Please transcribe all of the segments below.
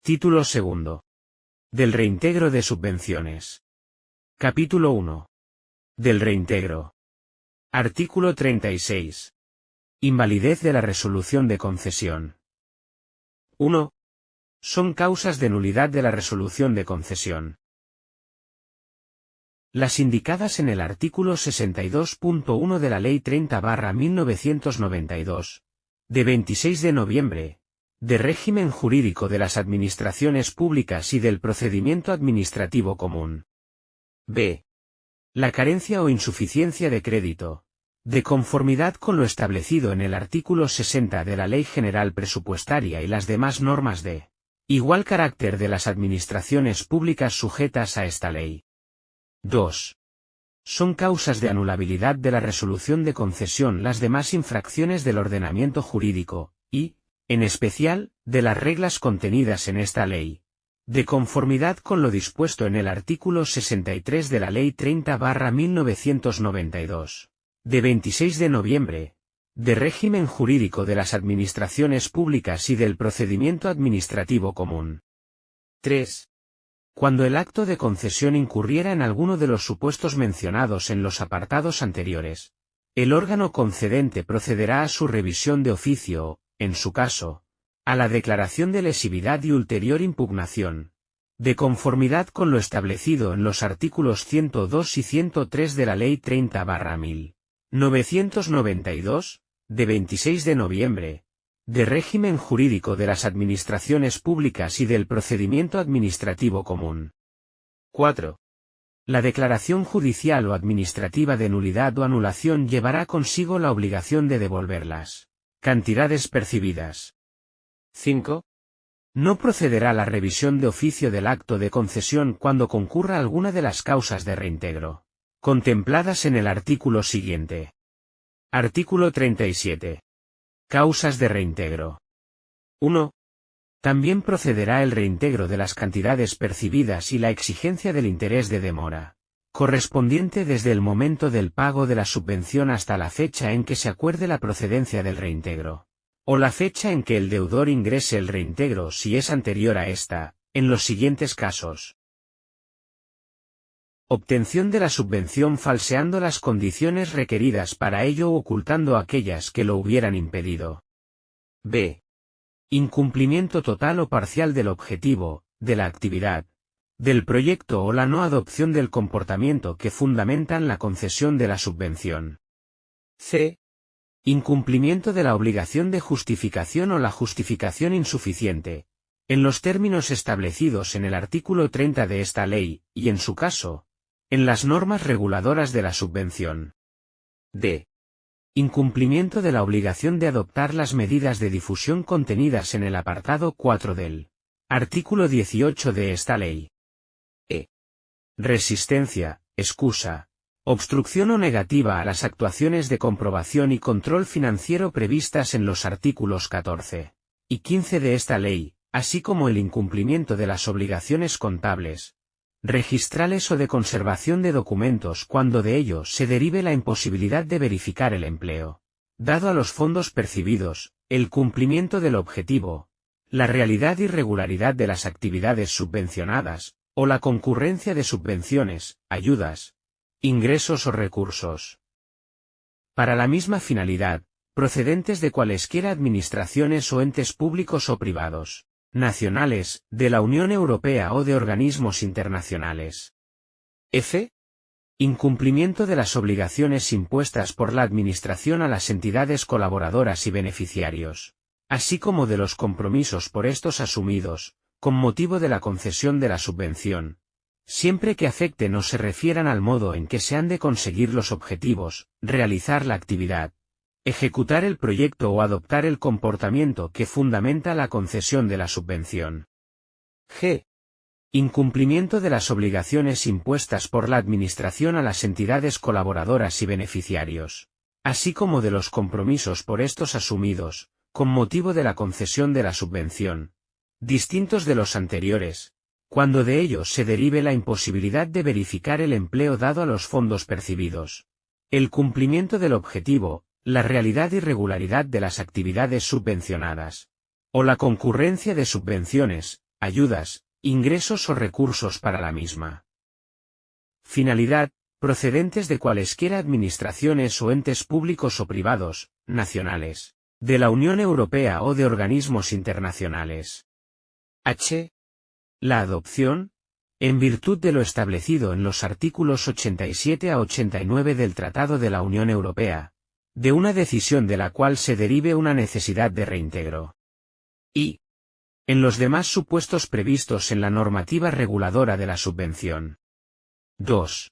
Título segundo. Del reintegro de subvenciones. Capítulo 1. Del reintegro. Artículo 36. Invalidez de la resolución de concesión. 1. Son causas de nulidad de la resolución de concesión. Las indicadas en el artículo 62.1 de la Ley 30/1992, de 26 de noviembre, de régimen jurídico de las administraciones públicas y del procedimiento administrativo común. B. La carencia o insuficiencia de crédito, de conformidad con lo establecido en el artículo 60 de la Ley General Presupuestaria y las demás normas de igual carácter de las administraciones públicas sujetas a esta ley. 2. Son causas de anulabilidad de la resolución de concesión las demás infracciones del ordenamiento jurídico, y, en especial, de las reglas contenidas en esta ley, de conformidad con lo dispuesto en el artículo 63 de la Ley 30/1992, de 26 de noviembre, de régimen jurídico de las administraciones públicas y del procedimiento administrativo común. 3. Cuando el acto de concesión incurriera en alguno de los supuestos mencionados en los apartados anteriores, el órgano concedente procederá a su revisión de oficio o, en su caso, a la declaración de lesividad y ulterior impugnación, de conformidad con lo establecido en los artículos 102 y 103 de la Ley 30/1992, de 26 de noviembre, de régimen jurídico de las administraciones públicas y del procedimiento administrativo común. 4. La declaración judicial o administrativa de nulidad o anulación llevará consigo la obligación de devolver las cantidades percibidas. 5. No procederá la revisión de oficio del acto de concesión cuando concurra alguna de las causas de reintegro contempladas en el artículo siguiente. Artículo 37. Causas de reintegro. 1. También procederá el reintegro de las cantidades percibidas y la exigencia del interés de demora, correspondiente desde el momento del pago de la subvención hasta la fecha en que se acuerde la procedencia del reintegro, o la fecha en que el deudor ingrese el reintegro si es anterior a esta, en los siguientes casos. Obtención de la subvención falseando las condiciones requeridas para ello o ocultando aquellas que lo hubieran impedido. B. Incumplimiento total o parcial del objetivo, de la actividad, del proyecto o la no adopción del comportamiento que fundamentan la concesión de la subvención. C. Incumplimiento de la obligación de justificación o la justificación insuficiente, en los términos establecidos en el artículo 30 de esta ley, y en su caso, en las normas reguladoras de la subvención. D. Incumplimiento de la obligación de adoptar las medidas de difusión contenidas en el apartado 4 del artículo 18 de esta ley. E. Resistencia, excusa, obstrucción o negativa a las actuaciones de comprobación y control financiero previstas en los artículos 14 y 15 de esta ley, así como el incumplimiento de las obligaciones contables, registrales o de conservación de documentos cuando de ello se derive la imposibilidad de verificar el empleo dado a los fondos percibidos, el cumplimiento del objetivo, la realidad y regularidad de las actividades subvencionadas, o la concurrencia de subvenciones, ayudas, ingresos o recursos para la misma finalidad, procedentes de cualesquiera administraciones o entes públicos o privados, nacionales, de la Unión Europea o de organismos internacionales. F. Incumplimiento de las obligaciones impuestas por la Administración a las entidades colaboradoras y beneficiarios, así como de los compromisos por estos asumidos, con motivo de la concesión de la subvención, siempre que afecten o se refieran al modo en que se han de conseguir los objetivos, realizar la actividad, ejecutar el proyecto o adoptar el comportamiento que fundamenta la concesión de la subvención. G. Incumplimiento de las obligaciones impuestas por la Administración a las entidades colaboradoras y beneficiarios, así como de los compromisos por estos asumidos, con motivo de la concesión de la subvención, distintos de los anteriores, cuando de ello se derive la imposibilidad de verificar el empleo dado a los fondos percibidos, el cumplimiento del objetivo, la realidad y regularidad de las actividades subvencionadas, o la concurrencia de subvenciones, ayudas, ingresos o recursos para la misma. Finalidad, procedentes de cualesquiera administraciones o entes públicos o privados, nacionales, de la Unión Europea o de organismos internacionales. H. La adopción, en virtud de lo establecido en los artículos 87 a 89 del Tratado de la Unión Europea, de una decisión de la cual se derive una necesidad de reintegro. Y, en los demás supuestos previstos en la normativa reguladora de la subvención. 2.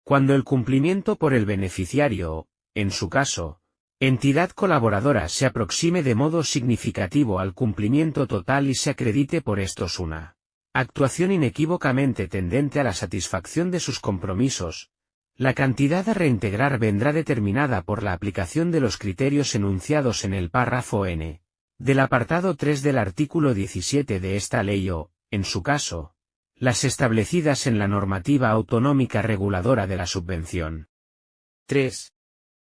Cuando el cumplimiento por el beneficiario o, en su caso, entidad colaboradora se aproxime de modo significativo al cumplimiento total y se acredite por estos una actuación inequívocamente tendente a la satisfacción de sus compromisos, la cantidad a reintegrar vendrá determinada por la aplicación de los criterios enunciados en el párrafo N del apartado 3 del artículo 17 de esta ley o, en su caso, las establecidas en la normativa autonómica reguladora de la subvención. 3.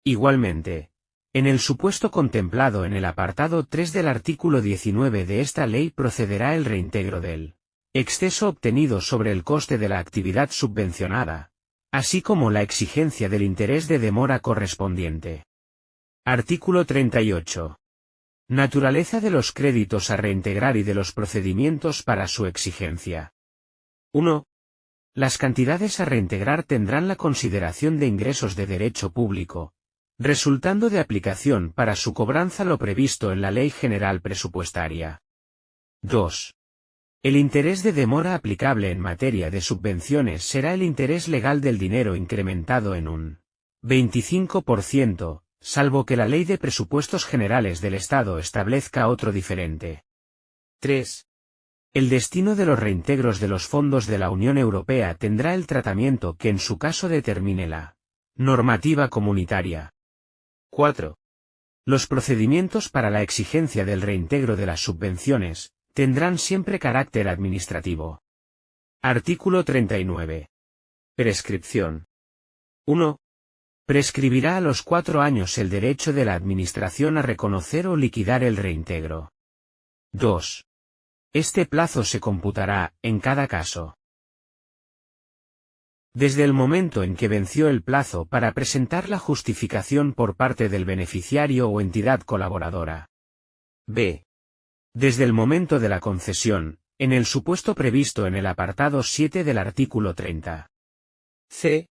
Igualmente, en el supuesto contemplado en el apartado 3 del artículo 19 de esta ley procederá el reintegro del exceso obtenido sobre el coste de la actividad subvencionada, así como la exigencia del interés de demora correspondiente. Artículo 38. Naturaleza de los créditos a reintegrar y de los procedimientos para su exigencia. 1. Las cantidades a reintegrar tendrán la consideración de ingresos de derecho público, resultando de aplicación para su cobranza lo previsto en la Ley General Presupuestaria. 2. El interés de demora aplicable en materia de subvenciones será el interés legal del dinero incrementado en un 25%, salvo que la Ley de Presupuestos Generales del Estado establezca otro diferente. 3. El destino de los reintegros de los fondos de la Unión Europea tendrá el tratamiento que en su caso determine la normativa comunitaria. 4. Los procedimientos para la exigencia del reintegro de las subvenciones tendrán siempre carácter administrativo. Artículo 39. Prescripción. 1. Prescribirá a los 4 años el derecho de la Administración a reconocer o liquidar el reintegro. 2. Este plazo se computará, en cada caso, desde el momento en que venció el plazo para presentar la justificación por parte del beneficiario o entidad colaboradora. B. Desde el momento de la concesión, en el supuesto previsto en el apartado 7 del artículo 30. C.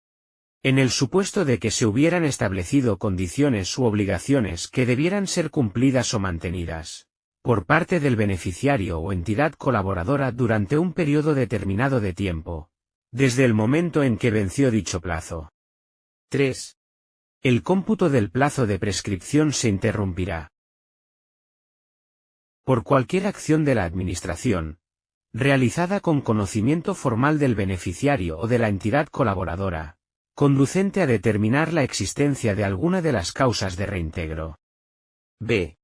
En el supuesto de que se hubieran establecido condiciones u obligaciones que debieran ser cumplidas o mantenidas por parte del beneficiario o entidad colaboradora durante un periodo determinado de tiempo, desde el momento en que venció dicho plazo. 3. El cómputo del plazo de prescripción se interrumpirá por cualquier acción de la Administración, realizada con conocimiento formal del beneficiario o de la entidad colaboradora, conducente a determinar la existencia de alguna de las causas de reintegro. B.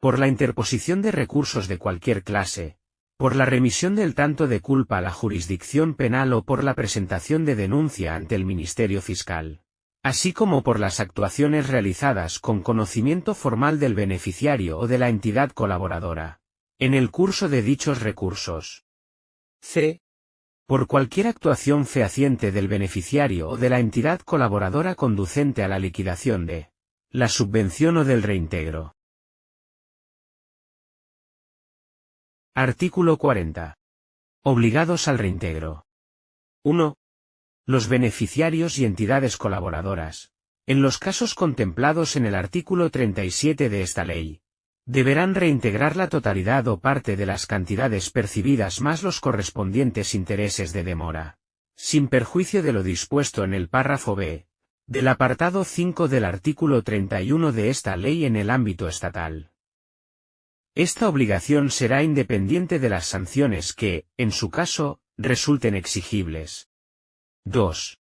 Por la interposición de recursos de cualquier clase, por la remisión del tanto de culpa a la jurisdicción penal o por la presentación de denuncia ante el Ministerio Fiscal, así como por las actuaciones realizadas con conocimiento formal del beneficiario o de la entidad colaboradora, en el curso de dichos recursos. C. Por cualquier actuación fehaciente del beneficiario o de la entidad colaboradora conducente a la liquidación de la subvención o del reintegro. Artículo 40. Obligados al reintegro. 1. Los beneficiarios y entidades colaboradoras, en los casos contemplados en el artículo 37 de esta ley, deberán reintegrar la totalidad o parte de las cantidades percibidas más los correspondientes intereses de demora, sin perjuicio de lo dispuesto en el párrafo B del apartado 5 del artículo 31 de esta ley en el ámbito estatal. Esta obligación será independiente de las sanciones que, en su caso, resulten exigibles. 2.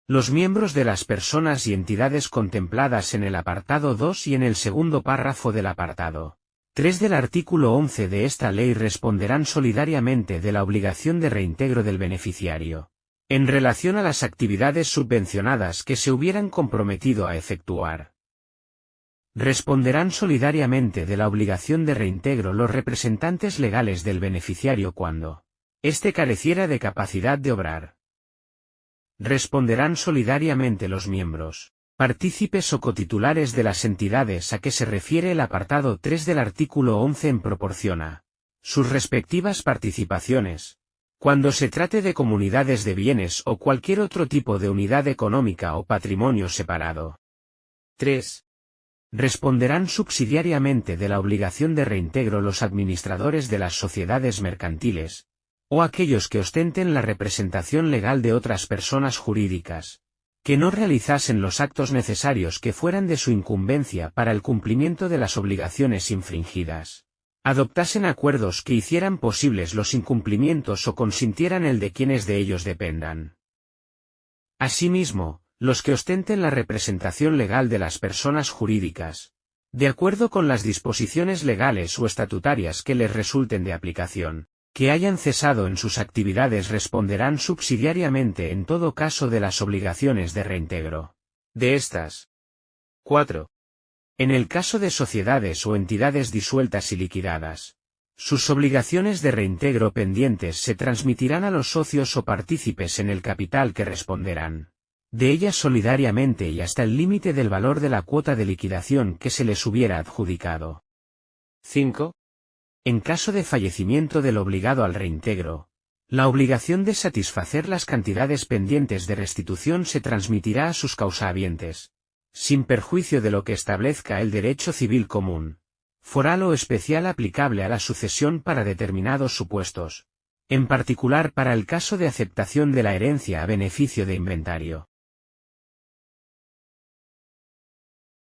Los miembros de las personas y entidades contempladas en el apartado 2 y en el segundo párrafo del apartado 3 del artículo 11 de esta ley responderán solidariamente de la obligación de reintegro del beneficiario, en relación a las actividades subvencionadas que se hubieran comprometido a efectuar. Responderán solidariamente de la obligación de reintegro los representantes legales del beneficiario cuando éste careciera de capacidad de obrar. Responderán solidariamente los miembros, partícipes o cotitulares de las entidades a que se refiere el apartado 3 del artículo 11 en proporción a sus respectivas participaciones, cuando se trate de comunidades de bienes o cualquier otro tipo de unidad económica o patrimonio separado. 3. Responderán subsidiariamente de la obligación de reintegro los administradores de las sociedades mercantiles, o aquellos que ostenten la representación legal de otras personas jurídicas, que no realizasen los actos necesarios que fueran de su incumbencia para el cumplimiento de las obligaciones infringidas, adoptasen acuerdos que hicieran posibles los incumplimientos o consintieran el de quienes de ellos dependan. Asimismo, los que ostenten la representación legal de las personas jurídicas, de acuerdo con las disposiciones legales o estatutarias que les resulten de aplicación, que hayan cesado en sus actividades responderán subsidiariamente en todo caso de las obligaciones de reintegro. De estas. 4. En el caso de sociedades o entidades disueltas y liquidadas, sus obligaciones de reintegro pendientes se transmitirán a los socios o partícipes en el capital que responderán de ellas solidariamente y hasta el límite del valor de la cuota de liquidación que se les hubiera adjudicado. 5. En caso de fallecimiento del obligado al reintegro, la obligación de satisfacer las cantidades pendientes de restitución se transmitirá a sus causahabientes, sin perjuicio de lo que establezca el derecho civil común, foral o especial aplicable a la sucesión para determinados supuestos, en particular para el caso de aceptación de la herencia a beneficio de inventario.